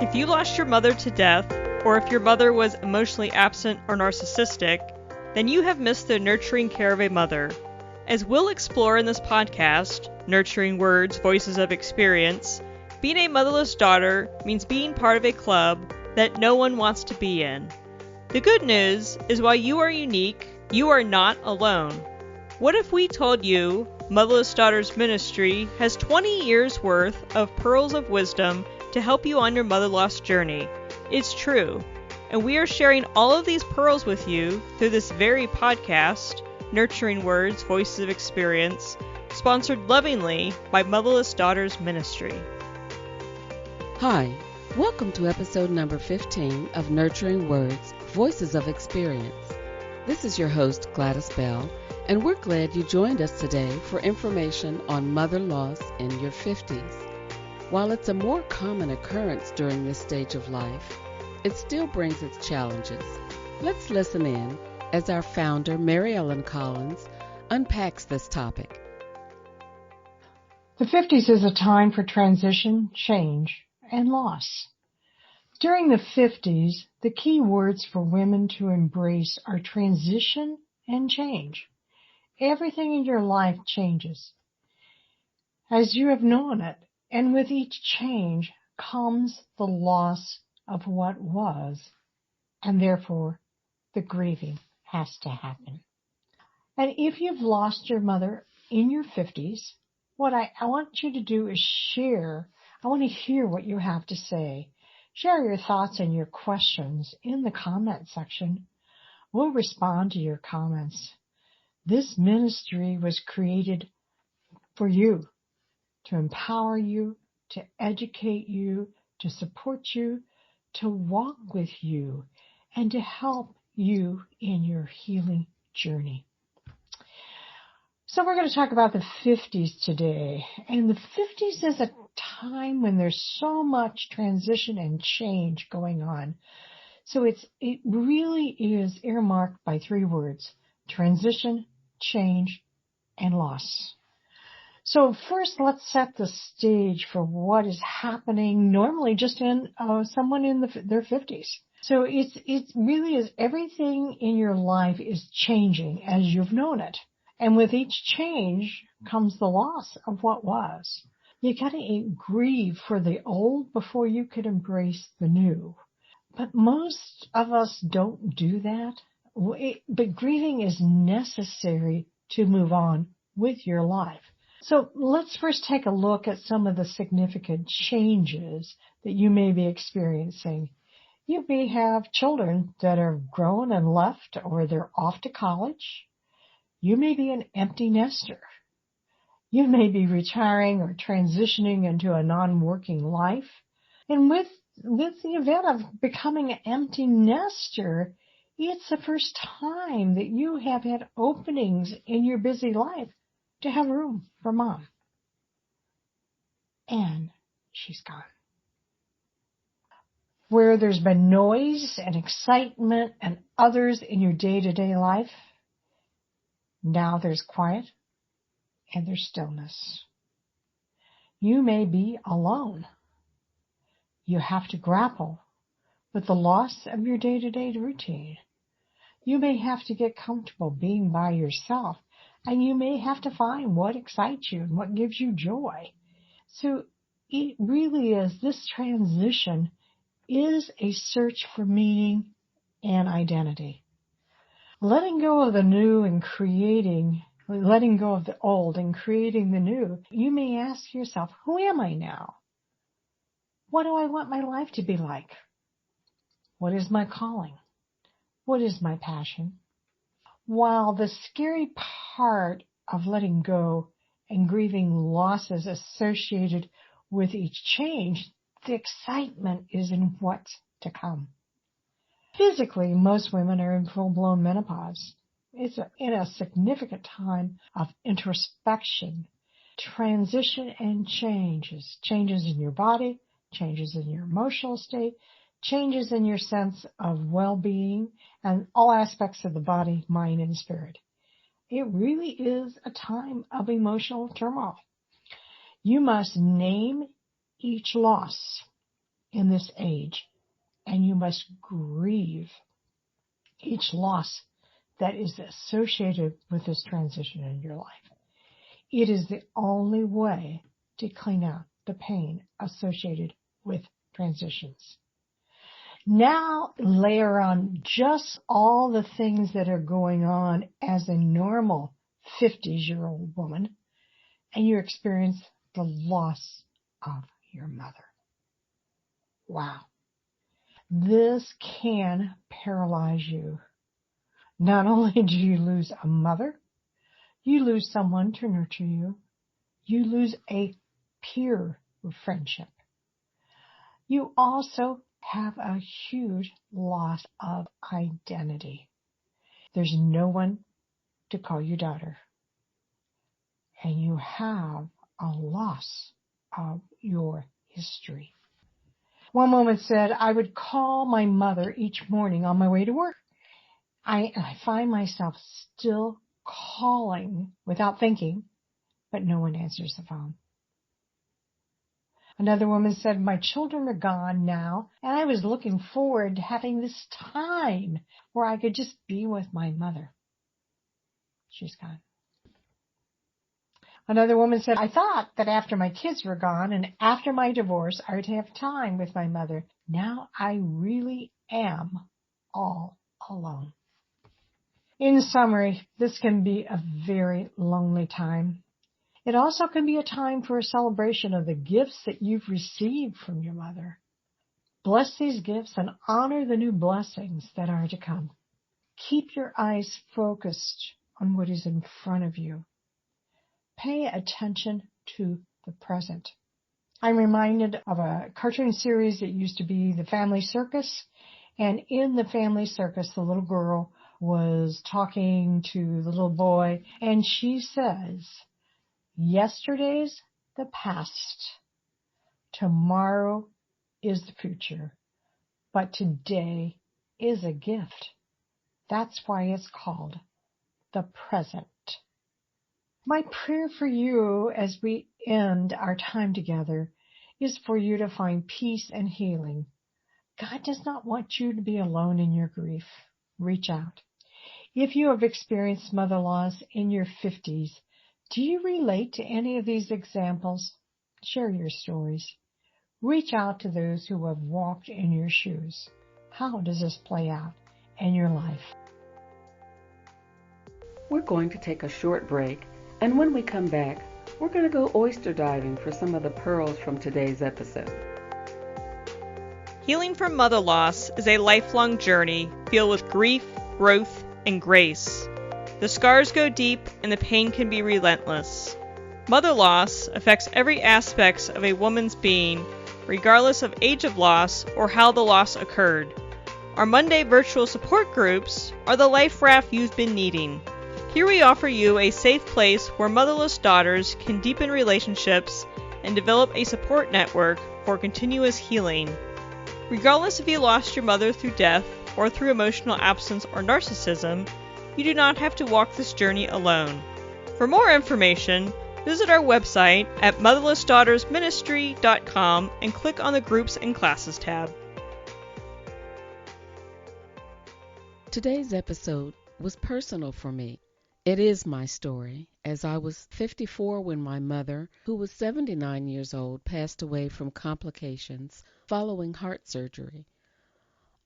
If you lost your mother to death, or if your mother was emotionally absent or narcissistic, then you have missed the nurturing care of a mother. As we'll explore in this podcast, Nurturing Words, Voices of Experience, being a motherless daughter means being part of a club that no one wants to be in. The good news is while you are unique, you are not alone. What if we told you Motherless Daughters Ministry has 20 years worth of pearls of wisdom to help you on your mother loss journey? It's true, and we are sharing all of these pearls with you through this very podcast, Nurturing Words, Voices of Experience, sponsored lovingly by Motherless Daughters Ministry. Hi, welcome to episode number 15 of Nurturing Words, Voices of Experience. This is your host, Gladys Bell, and we're glad you joined us today for information on mother loss in your 50s. While it's a more common occurrence during this stage of life, it still brings its challenges. Let's listen in as our founder, Mary Ellen Collins, unpacks this topic. The 50s is a time for transition, change, and loss. During the 50s, the key words for women to embrace are transition and change. Everything in your life changes as you have known it, and with each change comes the loss of what was, and therefore the grieving has to happen. And if you've lost your mother in your 50s, what I want you to do is share. I want to hear what you have to say. Share your thoughts and your questions in the comment section. We'll respond to your comments. This ministry was created for you, to empower you, to educate you, to support you, to walk with you, and to help you in your healing journey. So we're going to talk about the 50s today. And the 50s is a time when there's so much transition and change going on. So it really is earmarked by three words: transition, change, and loss. So first, let's set the stage for what is happening normally just in someone in their 50s. So it really is everything in your life is changing as you've known it. And with each change comes the loss of what was. You got to grieve for the old before you could embrace the new. But most of us don't do that. But grieving is necessary to move on with your life. So let's first take a look at some of the significant changes that you may be experiencing. You may have children that are grown and left, or they're off to college. You may be an empty nester. You may be retiring or transitioning into a non-working life. And with the event of becoming an empty nester, it's the first time that you have had openings in your busy life to have room for mom. And she's gone. Where there's been noise and excitement and others in your day-to-day life, now there's quiet and there's stillness. You may be alone. You have to grapple with the loss of your day-to-day routine. You may have to get comfortable being by yourself, and you may have to find what excites you and what gives you joy. So it really is, this transition is a search for meaning and identity. Letting go of the new and letting go of the old and creating the new, you may ask yourself, who am I now? What do I want my life to be like? What is my calling? What is my passion? While the scary part of letting go and grieving losses associated with each change, the excitement is in what's to come. Physically, most women are in full-blown menopause. It's in a significant time of introspection, transition and changes. Changes in your body, changes in your emotional state, changes in your sense of well-being, and all aspects of the body, mind, and spirit. It really is a time of emotional turmoil. You must name each loss. in this age, and you must grieve each loss that is associated with this transition in your life. It is the only way to clean out the pain associated with transitions. Now layer on just all the things that are going on as a normal 50-year-old woman, and you experience the loss of your mother. Wow. This can paralyze you. Not only do you lose a mother, you lose someone to nurture you. You lose a peer friendship. You also have a huge loss of identity. There's no one to call you daughter. And you have a loss of your history. One woman said, I would call my mother each morning on my way to work. I find myself still calling without thinking, but no one answers the phone. Another woman said, my children are gone now, and I was looking forward to having this time where I could just be with my mother. She's gone. Another woman said, I thought that after my kids were gone and after my divorce, I would have time with my mother. Now I really am all alone. In summary, this can be a very lonely time. It also can be a time for a celebration of the gifts that you've received from your mother. Bless these gifts and honor the new blessings that are to come. Keep your eyes focused on what is in front of you. Pay attention to the present. I'm reminded of a cartoon series that used to be The Family Circus. And in The Family Circus, the little girl was talking to the little boy, and she says, yesterday's the past. Tomorrow is the future. But today is a gift. That's why it's called the present. My prayer for you as we end our time together is for you to find peace and healing. God does not want you to be alone in your grief. Reach out. If you have experienced mother loss in your 50s, do you relate to any of these examples? Share your stories. Reach out to those who have walked in your shoes. How does this play out in your life? We're going to take a short break, and when we come back, we're going to go oyster diving for some of the pearls from today's episode. Healing from mother loss is a lifelong journey filled with grief, growth, and grace. The scars go deep and the pain can be relentless. Mother loss affects every aspect of a woman's being, regardless of age of loss or how the loss occurred. Our Monday virtual support groups are the life raft you've been needing. Here we offer you a safe place where motherless daughters can deepen relationships and develop a support network for continuous healing. Regardless if you lost your mother through death or through emotional absence or narcissism, you do not have to walk this journey alone. For more information, visit our website at motherlessdaughtersministry.com and click on the Groups and Classes tab. Today's episode was personal for me. It is my story, as I was 54 when my mother, who was 79 years old, passed away from complications following heart surgery.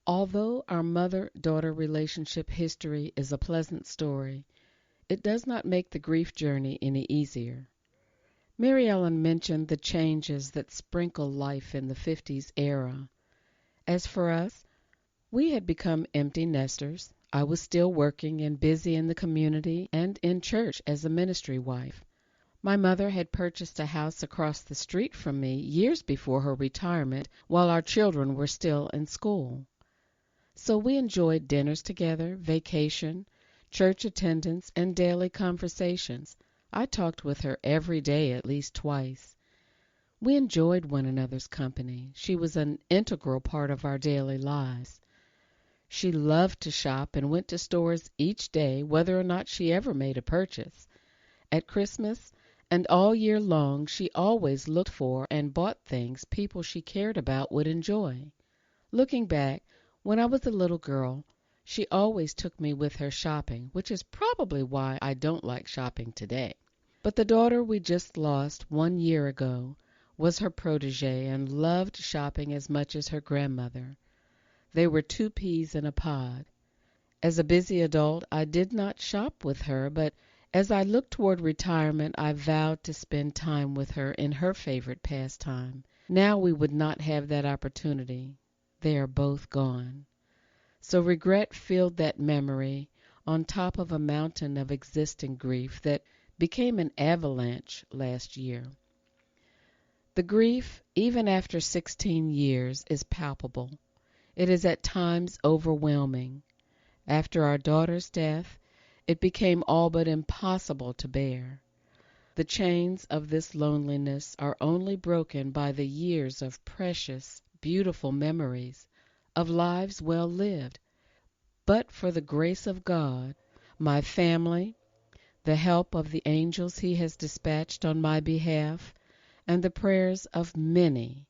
Although our mother-daughter relationship history is a pleasant story, it does not make the grief journey any easier. Mary Ellen mentioned the changes that sprinkle life in the 50s era. As for us, we had become empty nesters. I was still working and busy in the community and in church as a ministry wife. My mother had purchased a house across the street from me years before her retirement while our children were still in school. So we enjoyed dinners together, vacation, church attendance, and daily conversations. I talked with her every day at least twice. We enjoyed one another's company. She was an integral part of our daily lives. She loved to shop and went to stores each day, whether or not she ever made a purchase. At Christmas, And all year long she always looked for and bought things people she cared about would enjoy. Looking back, when I was a little girl, she always took me with her shopping, which is probably why I don't like shopping today. But the daughter we just lost 1 year ago was her protege and loved shopping as much as her grandmother. They were two peas in a pod. As a busy adult, I did not shop with her, but as I looked toward retirement, I vowed to spend time with her in her favorite pastime. Now we would not have that opportunity. They are both gone. So regret filled that memory on top of a mountain of existing grief that became an avalanche last year. The grief, even after 16 years, is palpable. It is at times overwhelming. After our daughter's death, it became all but impossible to bear. The chains of this loneliness are only broken by the years of precious, beautiful memories, of lives well lived. But for the grace of God, my family, the help of the angels He has dispatched on my behalf, and the prayers of many,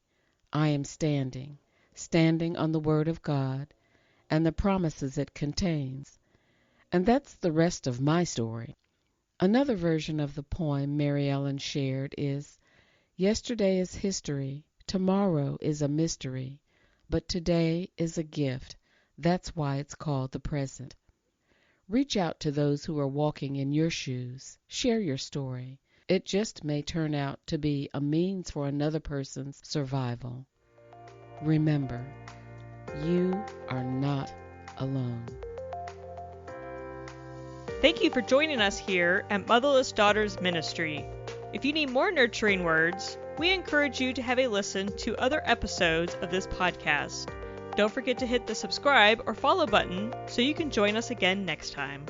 I am standing on the Word of God and the promises it contains. And that's the rest of my story. Another version of the poem Mary Ellen shared is, "Yesterday is history, tomorrow is a mystery, but today is a gift. That's why it's called the present." Reach out to those who are walking in your shoes. Share your story. It just may turn out to be a means for another person's survival. Remember, you are not alone. Thank you for joining us here at Motherless Daughters Ministry. If you need more nurturing words, we encourage you to have a listen to other episodes of this podcast. Don't forget to hit the subscribe or follow button so you can join us again next time.